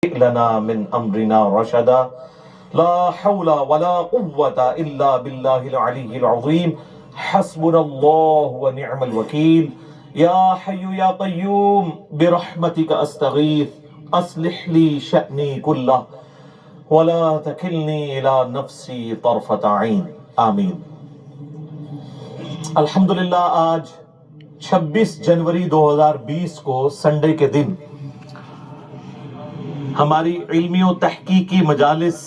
لنا من أمرنا رشدا لا حول ولا قوة إلا بالله العلي العظيم حسبنا الله ونعم الوكيل يا حي يا قيوم برحمتك أستغيث أصلح لي شأني كله ولا تكلني إلى نفسي طرفة عين آمین۔ الحمدللہ آج 26 جنوری 2020 کو سنڈے کے دن ہماری علمی و تحقیقی مجالس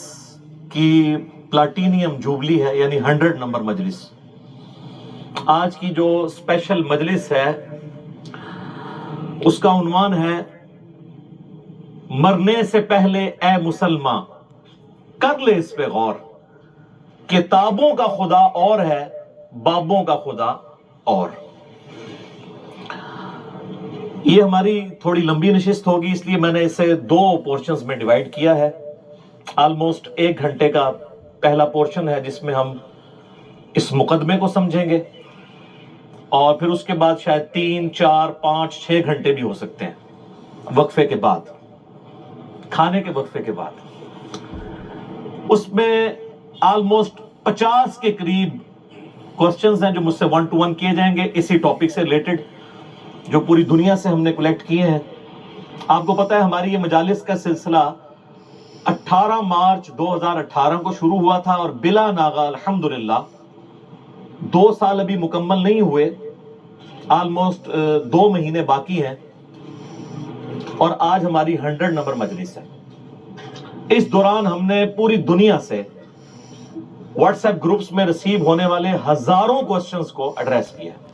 کی پلاٹینیم جوبلی ہے، یعنی 100 نمبر مجلس۔ آج کی جو اسپیشل مجلس ہے اس کا عنوان ہے مرنے سے پہلے اے مسلمان کر لے اس پہ غور، کتابوں کا خدا اور ہے بابوں کا خدا اور۔ یہ ہماری تھوڑی لمبی نشست ہوگی، اس لیے میں نے اسے 2 پورشنز میں ڈیوائیڈ کیا ہے۔ آلموسٹ 1 گھنٹے کا پہلا پورشن ہے جس میں ہم اس مقدمے کو سمجھیں گے، اور پھر اس کے بعد شاید 3، 4، 5، 6 گھنٹے بھی ہو سکتے ہیں وقفے کے بعد، کھانے کے وقفے کے بعد۔ اس میں آلموسٹ 50 کے قریب کوسچنز ہیں جو مجھ سے 1 to 1 کیے جائیں گے اسی ٹاپک سے ریلیٹڈ، جو پوری دنیا سے ہم نے کلیکٹ کیے ہیں۔ آپ کو پتہ ہے ہماری یہ مجالس کا سلسلہ 18 مارچ 2018 کو شروع ہوا تھا، اور بلا ناغہ الحمدللہ 2 سال ابھی مکمل نہیں ہوئے، آلموسٹ 2 مہینے باقی ہیں، اور آج ہماری 100 نمبر مجلس ہے۔ اس دوران ہم نے پوری دنیا سے واٹس ایپ گروپس میں ریسیو ہونے والے ہزاروں کوسچنز کو ایڈریس کیا ہے۔